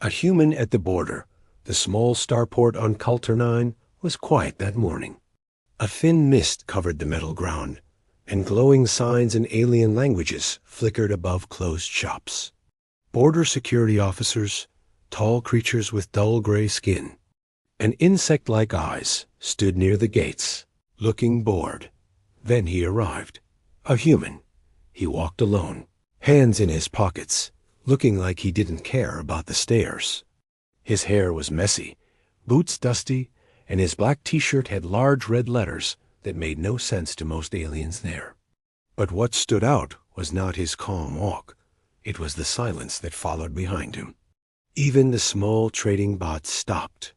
A human at the border, the small starport on Culture 9, was quiet that morning. A thin mist covered the metal ground, and glowing signs in alien languages flickered above closed shops. Border security officers, tall creatures with dull gray skin and insect-like eyes, stood near the gates, looking bored. Then he arrived. A human. He walked alone, hands in his pockets, looking like he didn't care about the stairs. His hair was messy, boots dusty, and his black t-shirt had large red letters that made no sense to most aliens there. But what stood out was not his calm walk. It was the silence that followed behind him. Even the small trading bots stopped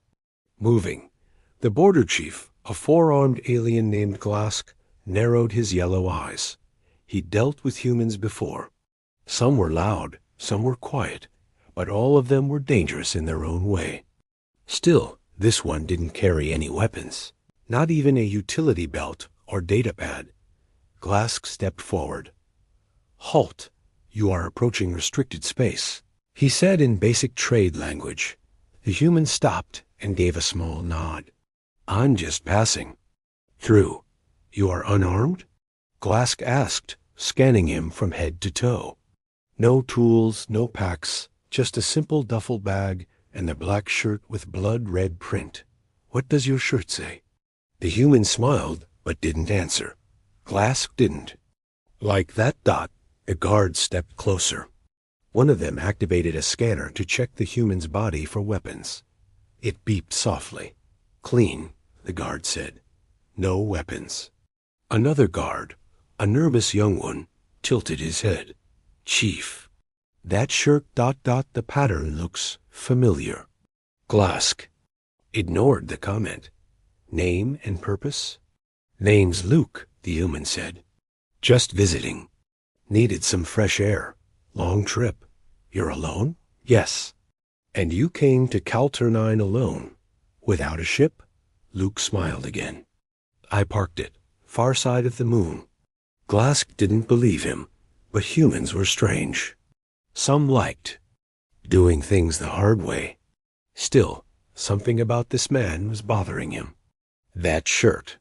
moving. The border chief, a four-armed alien named Glask, narrowed his yellow eyes. He'd dealt with humans before. Some were loud, some were quiet, but all of them were dangerous in their own way. Still, this one didn't carry any weapons, not even a utility belt or datapad. Glask stepped forward. "Halt! You are approaching restricted space," he said in basic trade language. The human stopped and gave a small nod. "I'm just passing through. You are unarmed?" Glask asked, scanning him from head to toe. No tools, no packs, just a simple duffel bag and the black shirt with blood-red print. "What does your shirt say?" The human smiled, but didn't answer. Glask didn't. Like that dot, a guard stepped closer. One of them activated a scanner to check the human's body for weapons. It beeped softly. "Clean," the guard said. "No weapons." Another guard, a nervous young one, tilted his head. "Chief, that shirt ... the pattern looks familiar." Glask ignored the comment. "Name and purpose?" "Name's Luke," the human said. "Just visiting. Needed some fresh air. Long trip. You're alone?" "Yes." "And you came to Culture 9 alone? Without a ship?" Luke smiled again. "I parked it, far side of the moon." Glask didn't believe him, but humans were strange. Some liked doing things the hard way. Still, something about this man was bothering him. That shirt.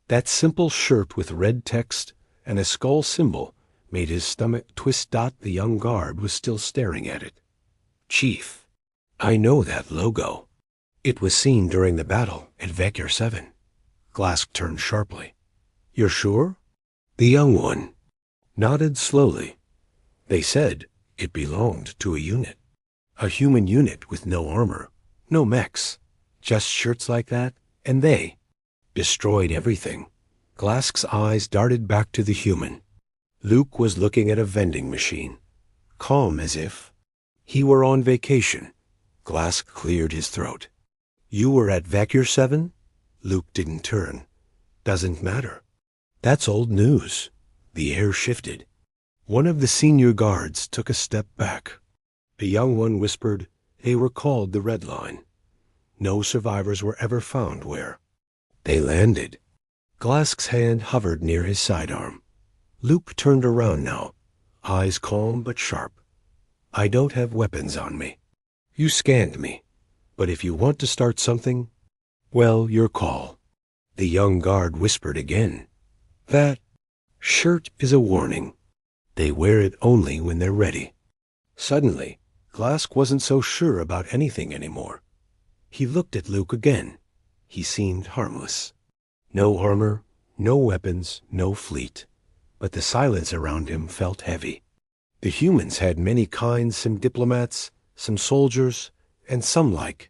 That simple shirt with red text and a skull symbol made his stomach twist. The young guard was still staring at it. "Chief, I know that logo. It was seen during the battle at Vector 7. Glask turned sharply. "You're sure?" The young one nodded slowly. "They said it belonged to a unit. A human unit with no armor, no mechs, just shirts like that, and they destroyed everything." Glask's eyes darted back to the human. Luke was looking at a vending machine, calm as if he were on vacation. Glask cleared his throat. "You were at Vector 7? Luke didn't turn. "Doesn't matter. That's old news." The air shifted. One of the senior guards took a step back. The young one whispered, "They were called the Red Line. No survivors were ever found where they landed." Glask's hand hovered near his sidearm. Luke turned around now, eyes calm but sharp. "I don't have weapons on me. You scanned me, but if you want to start something, well, your call." The young guard whispered again. "That shirt is a warning. They wear it only when they're ready." Suddenly, Glask wasn't so sure about anything anymore. He looked at Luke again. He seemed harmless. No armor, no weapons, no fleet. But the silence around him felt heavy. The humans had many kinds, some diplomats, some soldiers, and some like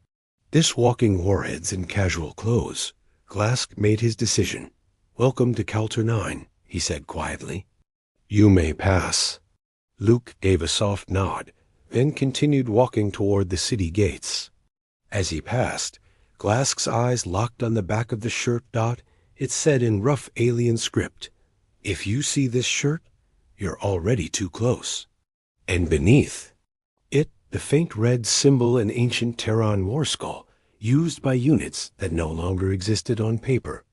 this walking warheads in casual clothes. Glask made his decision. "Welcome to Culture 9, he said quietly. "You may pass." Luke gave a soft nod, then continued walking toward the city gates. As he passed, Glask's eyes locked on the back of the shirt. It said in rough alien script, "If you see this shirt, you're already too close." And beneath it, the faint red symbol, an ancient Terran war skull, used by units that no longer existed on paper,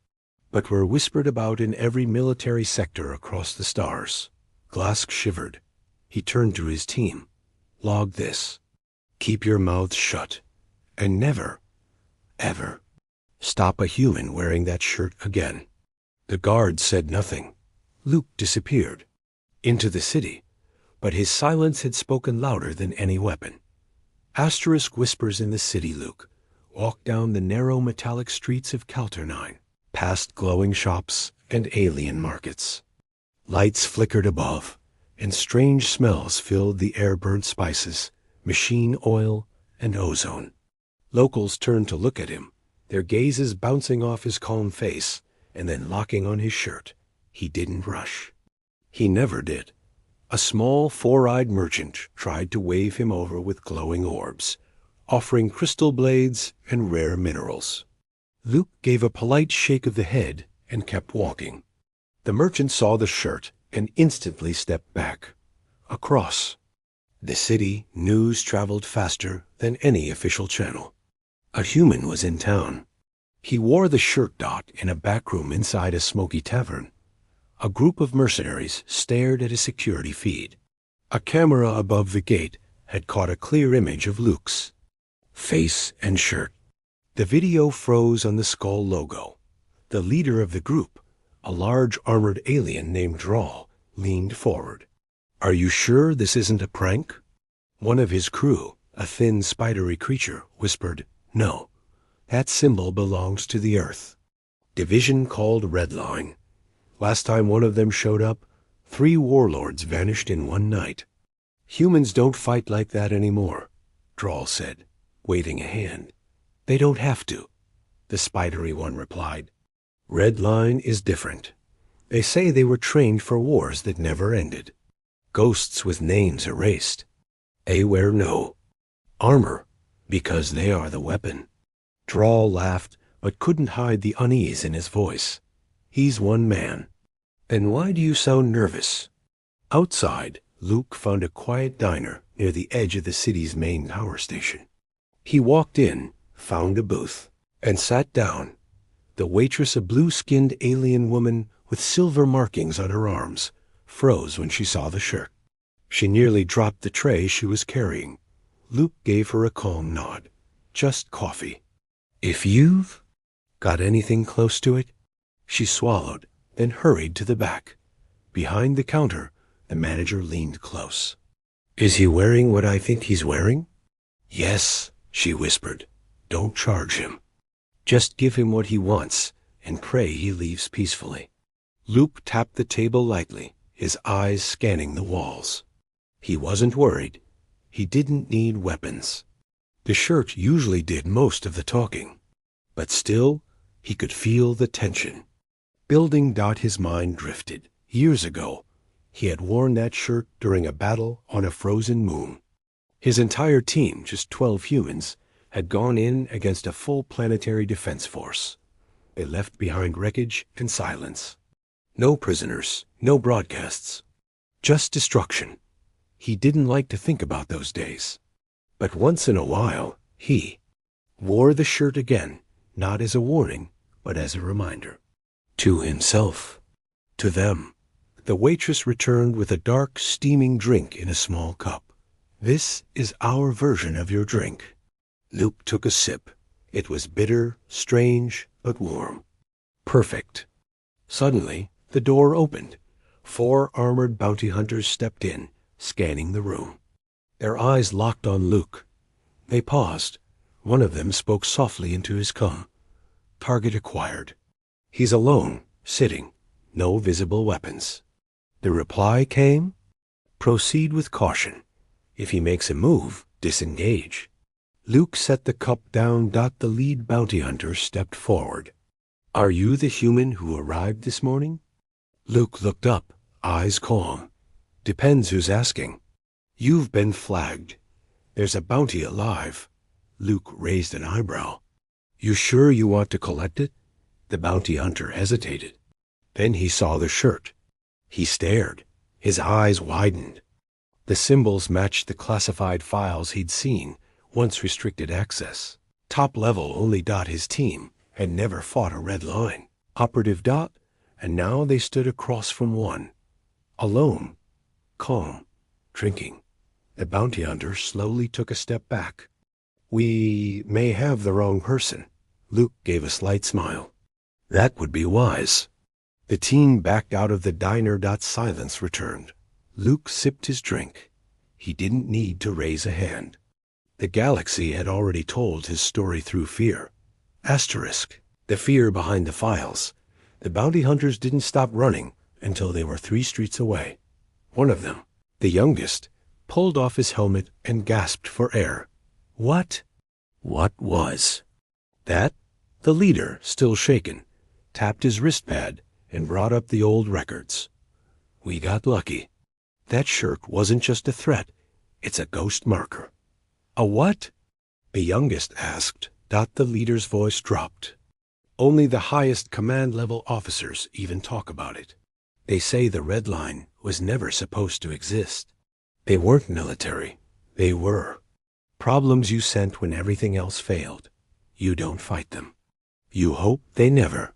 but were whispered about in every military sector across the stars. Glask shivered. He turned to his team. "Log this." Keep your mouths shut, and never, ever, stop a human wearing that shirt again." The guard said nothing. Luke disappeared into the city, but his silence had spoken louder than any weapon. Asterisk whispers in the city, Luke. Walk down the narrow metallic streets of Calternine, past glowing shops and alien markets. Lights flickered above, and strange smells filled the air. Burnt spices, machine oil, and ozone. Locals turned to look at him, their gazes bouncing off his calm face and then locking on his shirt. He didn't rush. He never did. A small, four-eyed merchant tried to wave him over with glowing orbs, offering crystal blades and rare minerals. Luke gave a polite shake of the head and kept walking. The merchant saw the shirt and instantly stepped back. Across the city, news traveled faster than any official channel. A human was in town. He wore the shirt dot in a back room inside a smoky tavern. A group of mercenaries stared at a security feed. A camera above the gate had caught a clear image of Luke's face and shirt. The video froze on the skull logo. The leader of the group, a large armored alien named Drawl, leaned forward. "Are you sure this isn't a prank?" One of his crew, a thin, spidery creature, whispered, "No, that symbol belongs to the Earth. Division called Redline. Last time one of them showed up, 3 warlords vanished in one night." "Humans don't fight like that anymore," Drawl said, waving a hand. "They don't have to," the spidery one replied. "Redline is different. They say they were trained for wars that never ended. Ghosts with names erased. They wear no armor because they are the weapon." Drawl laughed, but couldn't hide the unease in his voice. "He's one man." "And why do you sound nervous?" Outside, Luke found a quiet diner near the edge of the city's main power station. He walked in, found a booth, and sat down. The waitress, a blue-skinned alien woman with silver markings on her arms, froze when she saw the shirt. She nearly dropped the tray she was carrying. Luke gave her a calm nod. "Just coffee. If you've got anything close to it." She swallowed, then hurried to the back. Behind the counter, the manager leaned close. "Is he wearing what I think he's wearing?" "Yes," she whispered. "Don't charge him. Just give him what he wants and pray he leaves peacefully." Luke tapped the table lightly, his eyes scanning the walls. He wasn't worried. He didn't need weapons. The shirt usually did most of the talking. But still, he could feel the tension. Building. His mind drifted. Years ago, he had worn that shirt during a battle on a frozen moon. His entire team, just 12 humans, had gone in against a full planetary defense force. They left behind wreckage and silence. No prisoners, no broadcasts, just destruction. He didn't like to think about those days. But once in a while, he wore the shirt again, not as a warning, but as a reminder. To himself. To them. The waitress returned with a dark, steaming drink in a small cup. "This is our version of your drink." Luke took a sip. It was bitter, strange, but warm. Perfect. Suddenly, the door opened. 4 armored bounty hunters stepped in, scanning the room. Their eyes locked on Luke. They paused. One of them spoke softly into his comm. "Target acquired. He's alone, sitting. No visible weapons." The reply came, "Proceed with caution. If he makes a move, disengage." Luke set the cup down. The lead bounty hunter stepped forward. "Are you the human who arrived this morning?" Luke looked up, eyes calm. "Depends who's asking." "You've been flagged. There's a bounty alive." Luke raised an eyebrow. "You sure you want to collect it?" The bounty hunter hesitated. Then he saw the shirt. He stared. His eyes widened. The symbols matched the classified files he'd seen, once restricted access. Top level only. His team had never fought a red line. Operative. And now they stood across from one. Alone. Calm. Drinking. The bounty hunter slowly took a step back. "We may have the wrong person." Luke gave a slight smile. "That would be wise." The team backed out of the diner. Silence returned. Luke sipped his drink. He didn't need to raise a hand. The galaxy had already told his story through fear. Asterisk. The fear behind the files. The bounty hunters didn't stop running until they were 3 streets away. One of them, the youngest, pulled off his helmet and gasped for air. What? What was? That? The leader, still shaken, tapped his wristpad and brought up the old records. "We got lucky. That shirt wasn't just a threat. It's a ghost marker." "A what?" the youngest asked. The leader's voice dropped. "Only the highest command-level officers even talk about it. They say the Red Line was never supposed to exist. They weren't military. They were. Problems you sent when everything else failed. You don't fight them. You hope they never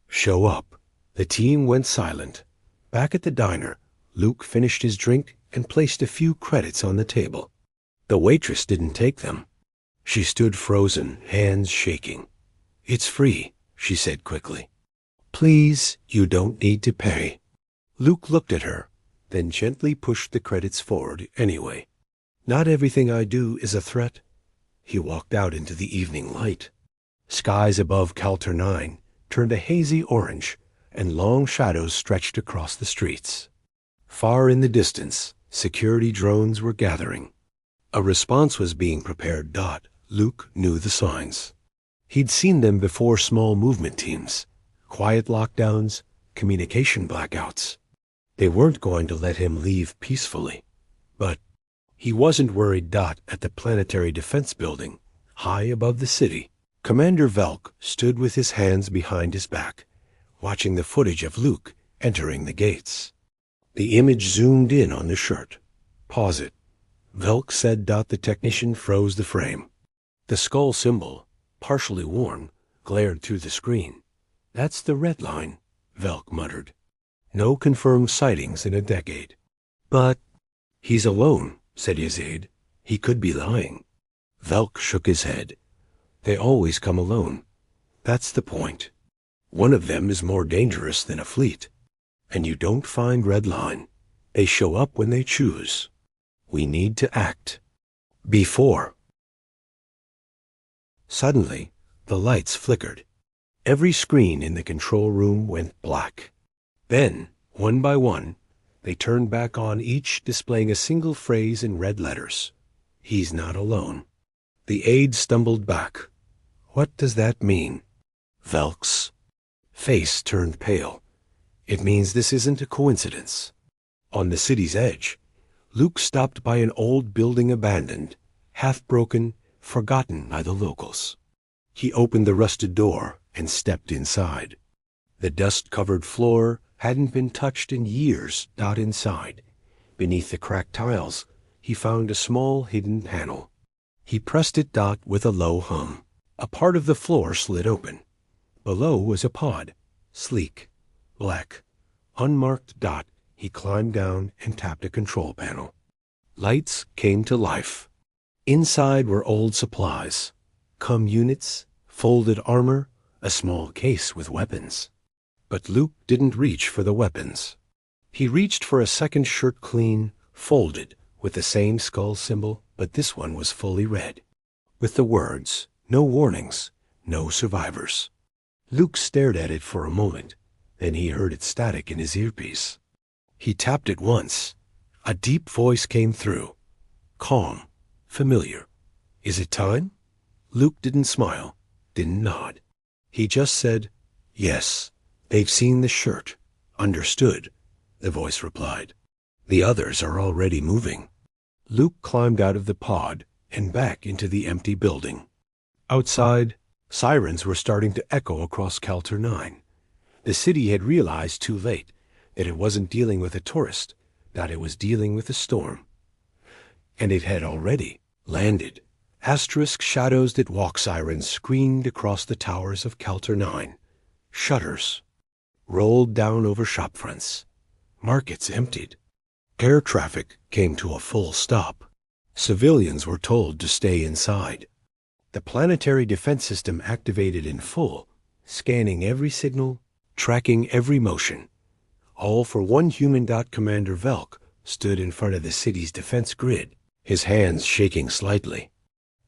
show up." The team went silent. Back at the diner, Luke finished his drink and placed a few credits on the table. The waitress didn't take them. She stood frozen, hands shaking. "It's free," she said quickly. "Please, you don't need to pay." Luke looked at her, then gently pushed the credits forward anyway. "Not everything I do is a threat." He walked out into the evening light. Skies above Calter 9 turned a hazy orange, and long shadows stretched across the streets. Far in the distance, security drones were gathering. A response was being prepared. Luke knew the signs. He'd seen them before: small movement teams, quiet lockdowns, communication blackouts. They weren't going to let him leave peacefully. But he wasn't worried. At the Planetary Defense Building, high above the city, Commander Velk stood with his hands behind his back, watching the footage of Luke entering the gates. The image zoomed in on the shirt. "Pause it," Velk said. The technician froze the frame. The skull symbol, partially worn, glared through the screen. "That's the Red Line," Velk muttered. "No confirmed sightings in a decade." "But he's alone," said his aide. "He could be lying." Velk shook his head. "They always come alone. That's the point. One of them is more dangerous than a fleet. And you don't find Red Line. They show up when they choose. We need to act. Before." Suddenly, the lights flickered. Every screen in the control room went black. Then, one by one, they turned back on, each displaying a single phrase in red letters. "He's not alone." The aide stumbled back. "What does that mean?" Velk's face turned pale. "It means this isn't a coincidence." On the city's edge, Luke stopped by an old building, abandoned, half-broken, forgotten by the locals. He opened the rusted door and stepped inside. The dust-covered floor hadn't been touched in years. Inside, beneath the cracked tiles, he found a small hidden panel. He pressed it. With a low hum, a part of the floor slid open. Below was a pod, sleek, black, unmarked. He climbed down and tapped a control panel. Lights came to life. Inside were old supplies, units, folded armor, a small case with weapons. But Luke didn't reach for the weapons. He reached for a second shirt, clean, folded, with the same skull symbol, but this one was fully red, with the words, "No warnings, no survivors." Luke stared at it for a moment, then he heard it static in his earpiece. He tapped it once. A deep voice came through, calm, familiar. "Is it time?" Luke didn't smile, didn't nod. He just said, "Yes, they've seen the shirt." "Understood," the voice replied. "The others are already moving." Luke climbed out of the pod and back into the empty building. Outside, sirens were starting to echo across Calter 9. The city had realized too late that it wasn't dealing with a tourist, that it was dealing with a storm. And it had already landed. Asterisk shadows that walk sirens screamed across the towers of Calter 9. Shutters rolled down over shopfronts. Markets emptied. Air traffic came to a full stop. Civilians were told to stay inside. The planetary defense system activated in full, scanning every signal, tracking every motion. All for one human. Commander Velk stood in front of the city's defense grid, his hands shaking slightly.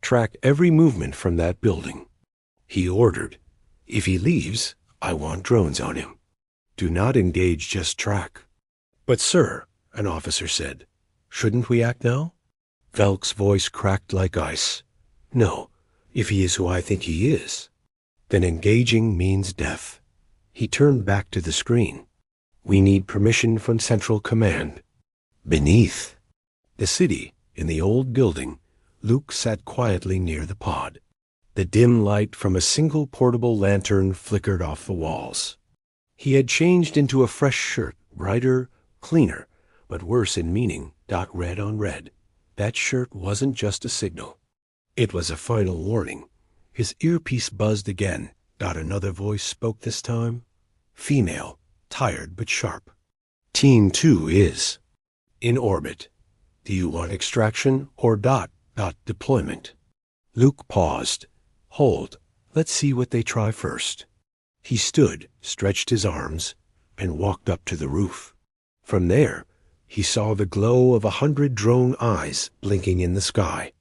Track every movement from that building. He ordered, "If he leaves, I want drones on him. Do not engage, just track." "But sir," an officer said, "shouldn't we act now?" Velk's voice cracked like ice. "No, if he is who I think he is, then engaging means death." He turned back to the screen. "We need permission from Central Command." Beneath the city, in the old building, Luke sat quietly near the pod. The dim light from a single portable lantern flickered off the walls. He had changed into a fresh shirt, brighter, cleaner, but worse in meaning. Red on red. That shirt wasn't just a signal. It was a final warning. His earpiece buzzed again. Another voice spoke this time. Female, tired but sharp. "Team 2 is in orbit. Do you want extraction or deployment?" Luke paused. "Hold. Let's see what they try first." He stood, stretched his arms, and walked up to the roof. From there, he saw the glow of 100 drone eyes blinking in the sky.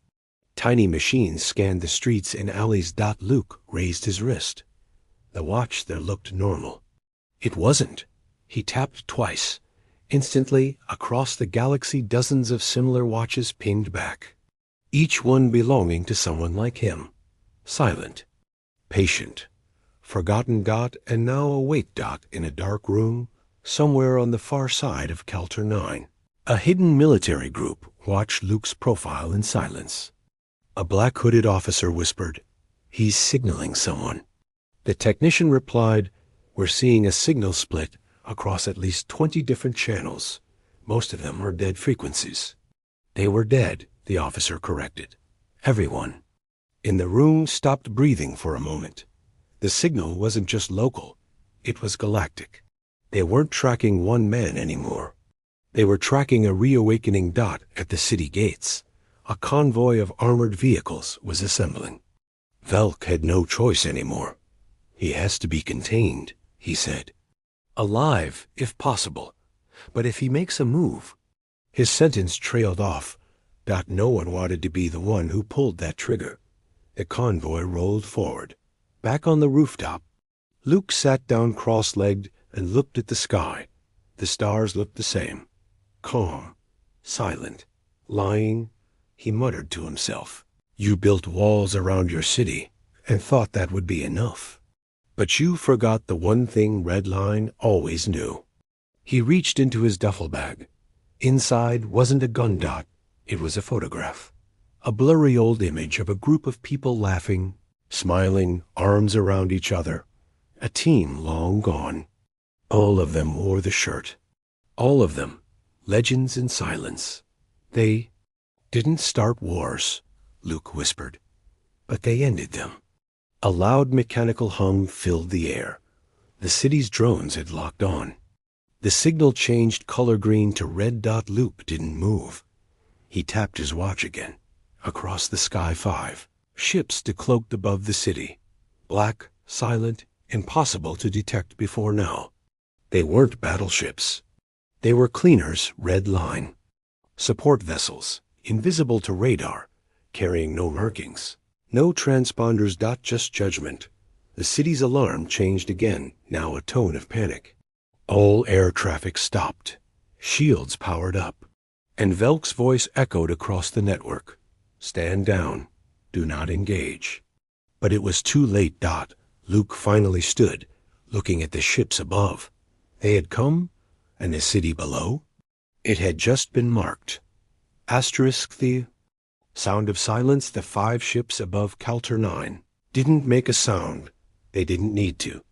Tiny machines scanned the streets and alleys. Luke raised his wrist. The watch there looked normal. It wasn't. He tapped twice. Instantly, across the galaxy, dozens of similar watches pinged back. Each one belonging to someone like him. Silent. Patient. Forgotten. And now awake. In a dark room, somewhere on the far side of Calter 9. A hidden military group watched Luke's profile in silence. A black hooded officer whispered, "He's signaling someone." The technician replied, "We're seeing a signal split across at least 20 different channels. Most of them are dead frequencies." They were dead, the officer corrected. Everyone in the room stopped breathing for a moment. The signal wasn't just local, it was galactic. They weren't tracking one man anymore. They were tracking a reawakening. At the city gates, a convoy of armored vehicles was assembling. Velk had no choice anymore. "He has to be contained," he said. "Alive, if possible. But if he makes a move—" His sentence trailed off. No one wanted to be the one who pulled that trigger. The convoy rolled forward. Back on the rooftop, Luke sat down cross-legged and looked at the sky. The stars looked the same. Calm, silent, lying. He muttered to himself, "You built walls around your city and thought that would be enough. But you forgot the one thing Redline always knew." He reached into his duffel bag. Inside wasn't a gun. It was a photograph. A blurry old image of a group of people laughing, smiling, arms around each other. A team long gone. All of them wore the shirt. All of them, legends in silence. They didn't start wars, Luke whispered, but they ended them. A loud mechanical hum filled the air. The city's drones had locked on. The signal changed color green to red. Luke didn't move. He tapped his watch again. Across the sky, 5 ships decloaked above the city. Black, silent, impossible to detect before now. They weren't battleships. They were cleaners, red line. Support vessels, invisible to radar, carrying no markings. No transponders. Just judgment. The city's alarm changed again, now a tone of panic. All air traffic stopped. Shields powered up. And Velk's voice echoed across the network. "Stand down. Do not engage." But it was too late. Luke finally stood, looking at the ships above. They had come, and the city below? It had just been marked. Asterisk. The sound of silence. The 5 ships above Calter 9 didn't make a sound. They didn't need to.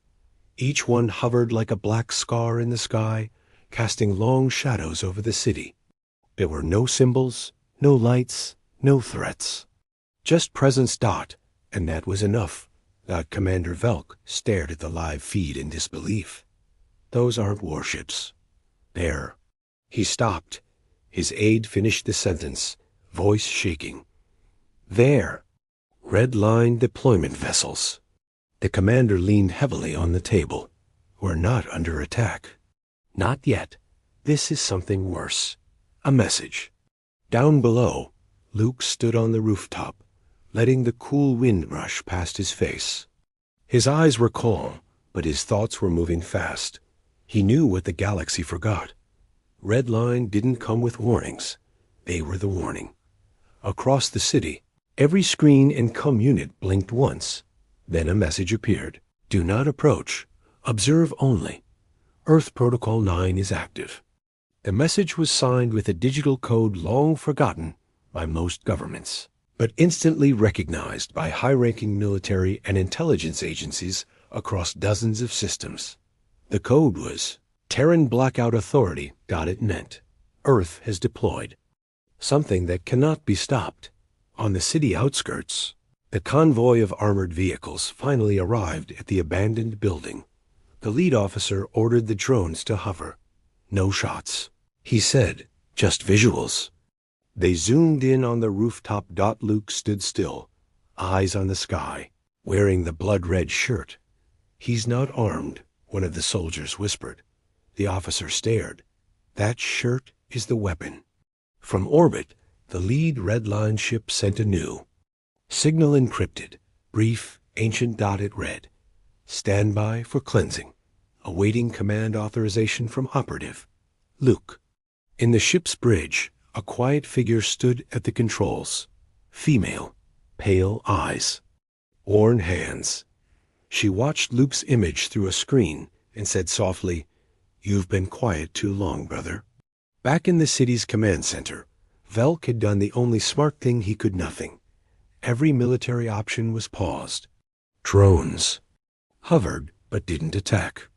Each one hovered like a black scar in the sky, casting long shadows over the city. There were no symbols, no lights, no threats. Just presence. And that was enough. Commander Velk stared at the live feed in disbelief. "Those aren't warships. They're—" He stopped. His aide finished the sentence. voice shaking. There. Red line deployment vessels. The commander leaned heavily on the table. We're not under attack. Not yet. This is something worse. A message. Down below, Luke stood on the rooftop, letting the cool wind rush past his face. His eyes were calm, but his thoughts were moving fast. He knew what the galaxy forgot. Red line didn't come with warnings. They were the warning. Across the city, every screen and comm unit blinked once. Then a message appeared. Do not approach. Observe only. Earth Protocol 9 is active. The message was signed with a digital code long forgotten by most governments, but instantly recognized by high-ranking military and intelligence agencies across dozens of systems. The code was Terran Blackout Authority. It meant Earth has deployed. Something that cannot be stopped. On the city outskirts, the convoy of armored vehicles finally arrived at the abandoned building. The lead officer ordered the drones to hover. No shots. He said, just visuals. They zoomed in on the rooftop. Luke stood still, eyes on the sky, wearing the blood-red shirt. He's not armed, one of the soldiers whispered. The officer stared. That shirt is the weapon. From orbit, the lead red line ship sent a new signal encrypted, brief, ancient. It read, standby for cleansing, awaiting command authorization from operative. Luke. In the ship's bridge, a quiet figure stood at the controls. Female, pale eyes, worn hands. She watched Luke's image through a screen and said softly, You've been quiet too long, brother. Back in the city's command center, Velk had done the only smart thing he could. Nothing. Every military option was paused. Drones hovered but didn't attack.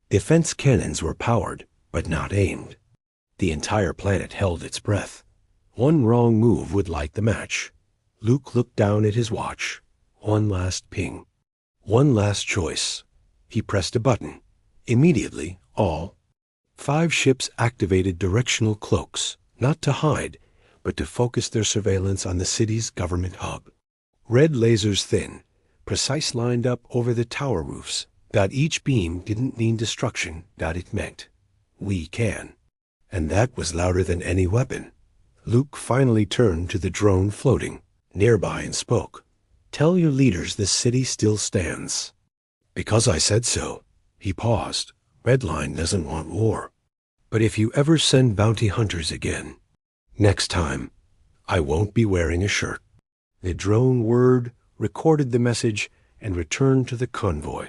Defense cannons were powered but not aimed. The entire planet held its breath. One wrong move would light the match. Luke looked down at his watch. One last ping. One last choice. He pressed a button. Immediately, all 5 ships activated directional cloaks, not to hide, but to focus their surveillance on the city's government hub. Red lasers thin, precise, lined up over the tower roofs. Each beam didn't mean destruction. It meant, we can. And that was louder than any weapon. Luke finally turned to the drone floating nearby and spoke. Tell your leaders the city still stands. Because I said so. He paused. Redline doesn't want war. But if you ever send bounty hunters again, next time, I won't be wearing a shirt. The drone word recorded the message and returned to the convoy.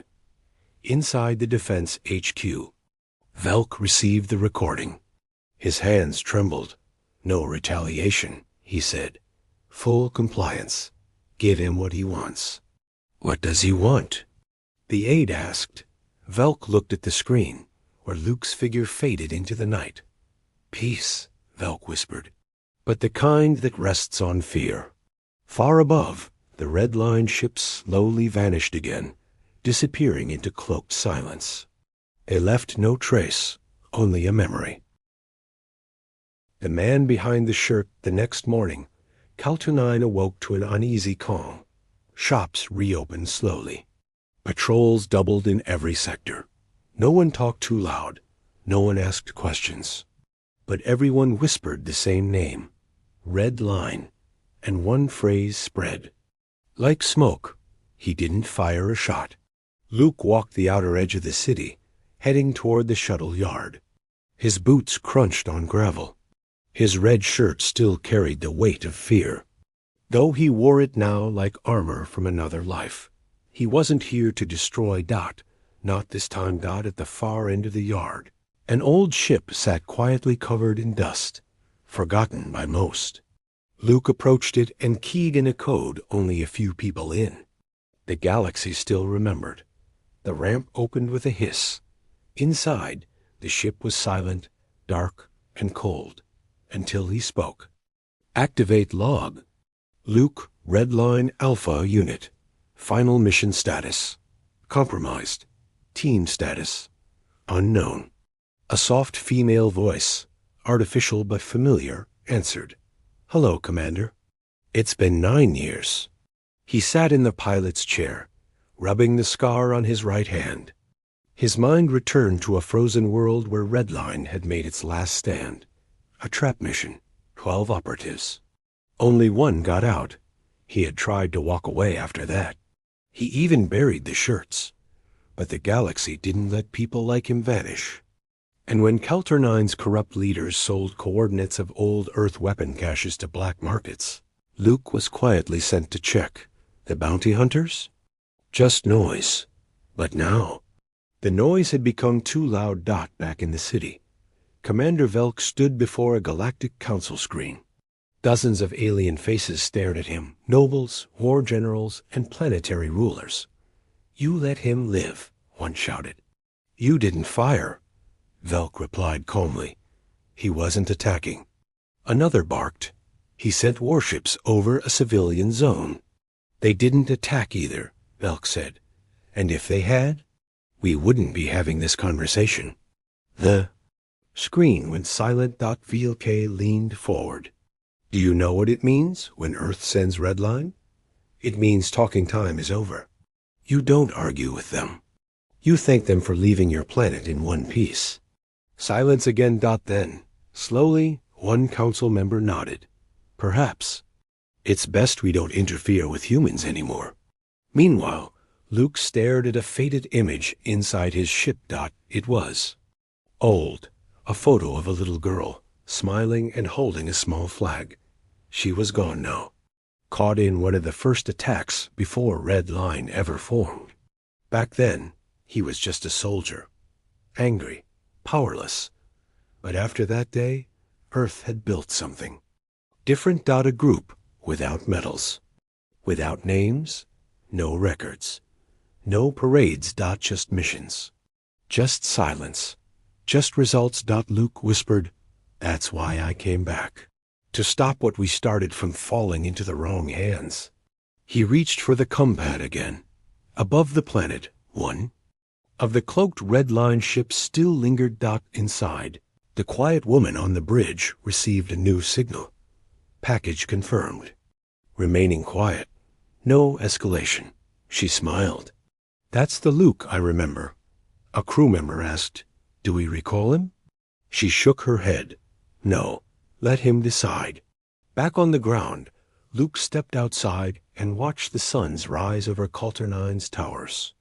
Inside the defense HQ, Velk received the recording. His hands trembled. No retaliation, he said. Full compliance. Give him what he wants. What does he want? The aide asked. Velk looked at the screen, where Luke's figure faded into the night. Peace, Velk whispered, but the kind that rests on fear. Far above, the red-lined ship slowly vanished again, disappearing into cloaked silence. It left no trace, only a memory. The man behind the shirt. The next morning, Caltunine awoke to an uneasy calm. Shops reopened slowly. Patrols doubled in every sector. No one talked too loud. No one asked questions. But everyone whispered the same name, Red Line, and one phrase spread. Like smoke, he didn't fire a shot. Luke walked the outer edge of the city, heading toward the shuttle yard. His boots crunched on gravel. His red shirt still carried the weight of fear. Though he wore it now like armor from another life. He wasn't here to destroy Dot, not this time. At the far end of the yard, an old ship sat quietly covered in dust, forgotten by most. Luke approached it and keyed in a code only a few people in. The galaxy still remembered. The ramp opened with a hiss. Inside, the ship was silent, dark, and cold, until he spoke. Activate log. Luke, Redline Alpha Unit. Final mission status. Compromised. Team status. Unknown. A soft female voice, artificial but familiar, answered. "Hello, Commander. It's been 9 years." He sat in the pilot's chair, rubbing the scar on his right hand. His mind returned to a frozen world where Redline had made its last stand. A trap mission, 12 operatives. Only one got out. He had tried to walk away after that. He even buried the shirts. But the galaxy didn't let people like him vanish. And when Kelter 9's corrupt leaders sold coordinates of old Earth weapon caches to black markets, Luke was quietly sent to check. The bounty hunters? Just noise. But now, the noise had become too loud. Back in the city, Commander Velk stood before a Galactic Council screen. Dozens of alien faces stared at him, nobles, war generals, and planetary rulers. "You let him live," one shouted. "You didn't fire," Velk replied calmly. "He wasn't attacking." Another barked. "He sent warships over a civilian zone." "They didn't attack either," Velk said. "And if they had, we wouldn't be having this conversation." The screen went silent. VLK leaned forward. "Do you know what it means when Earth sends Redline? It means talking time is over. You don't argue with them. You thank them for leaving your planet in one piece." Silence again. Then, slowly, one council member nodded. "Perhaps. It's best we don't interfere with humans anymore." Meanwhile, Luke stared at a faded image inside his ship. It was old, a photo of a little girl, smiling and holding a small flag. She was gone now, caught in one of the first attacks before Red Line ever formed. Back then, he was just a soldier, angry, powerless. But after that day, Earth had built something. Different. A group without medals, without names, no records, no parades. Just missions, just silence, just results. Luke whispered, "That's why I came back. To stop what we started from falling into the wrong hands." He reached for the compad again. Above the planet, one of the cloaked Red Line ships still lingered. Inside, the quiet woman on the bridge received a new signal. Package confirmed. Remaining quiet. No escalation. She smiled. "That's the Luke I remember." A crew member asked, "Do we recall him?" She shook her head. "No, let him decide." Back on the ground, Luke stepped outside and watched the suns rise over Kelter 9's towers.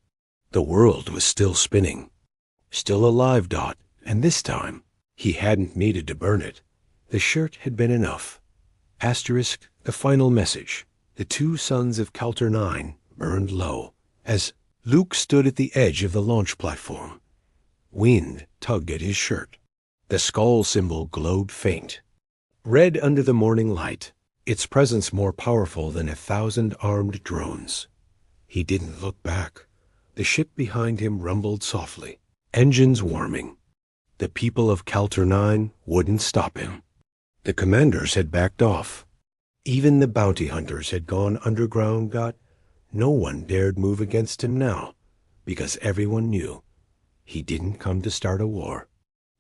The world was still spinning, still alive. And this time, he hadn't needed to burn it. The shirt had been enough. Asterisk, the final message. The two suns of Kelter 9 burned low as Luke stood at the edge of the launch platform. Wind tugged at his shirt. The skull symbol glowed faint, red under the morning light, its presence more powerful than 1,000 armed drones. He didn't look back. The ship behind him rumbled softly, engines warming. The people of Kelter 9 wouldn't stop him. The commanders had backed off. Even the bounty hunters had gone underground. No one dared move against him now, because everyone knew he didn't come to start a war,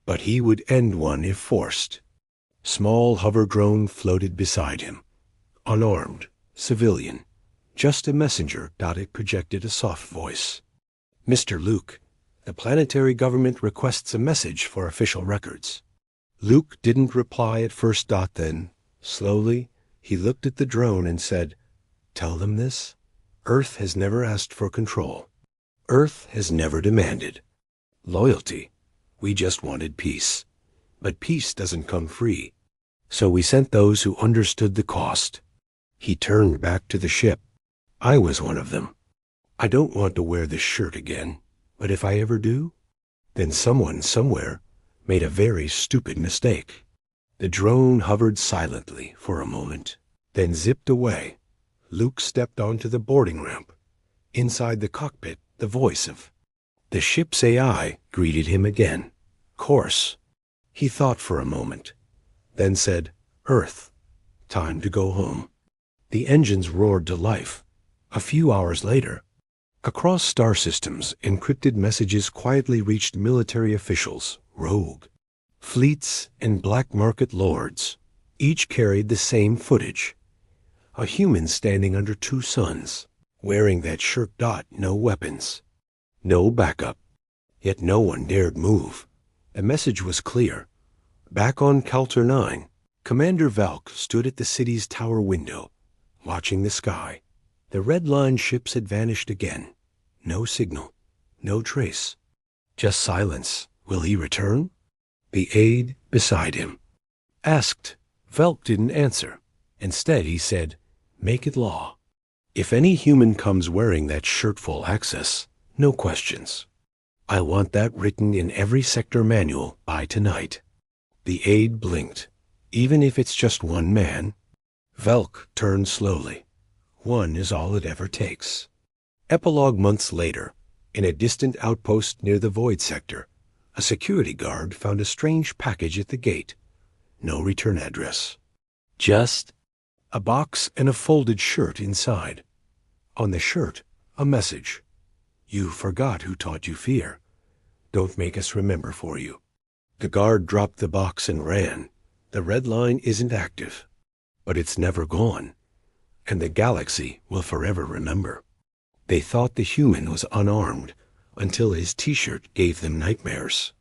but he would end one if forced. Small hover drone floated beside him. Unarmed, civilian, just a messenger. It projected a soft voice. "Mr. Luke, the planetary government requests a message for official records." Luke didn't reply at first. Then, slowly, he looked at the drone and said, "Tell them this. Earth has never asked for control. Earth has never demanded loyalty. We just wanted peace. But peace doesn't come free. So we sent those who understood the cost." He turned back to the ship. "I was one of them. I don't want to wear this shirt again, but if I ever do, then someone somewhere made a very stupid mistake." The drone hovered silently for a moment, then zipped away. Luke stepped onto the boarding ramp. Inside the cockpit, the voice of the ship's AI greeted him again. Course. He thought for a moment, then said, "Earth, time to go home." The engines roared to life. A few hours later, across star systems, encrypted messages quietly reached military officials, rogue, fleets, and black market lords. Each carried the same footage. A human standing under two suns, wearing that shirt. No weapons. No backup. Yet no one dared move. The message was clear. Back on Calter 9, Commander Valk stood at the city's tower window, watching the sky. The red-line ships had vanished again. No signal. No trace. Just silence. Will he return? The aide beside him asked. Valk didn't answer. Instead, he said, "Make it law. If any human comes wearing that shirt, full access, no questions. I want that written in every sector manual by tonight." The aide blinked. Even if it's just one man? Valk turned slowly. One is all it ever takes. Epilogue months later, in a distant outpost near the Void sector, a security guard found a strange package at the gate. No return address. Just a box and a folded shirt inside. On the shirt, a message. "You forgot who taught you fear. Don't make us remember for you." The guard dropped the box and ran. The red line isn't active, but it's never gone, and the galaxy will forever remember. They thought the human was unarmed until his t-shirt gave them nightmares.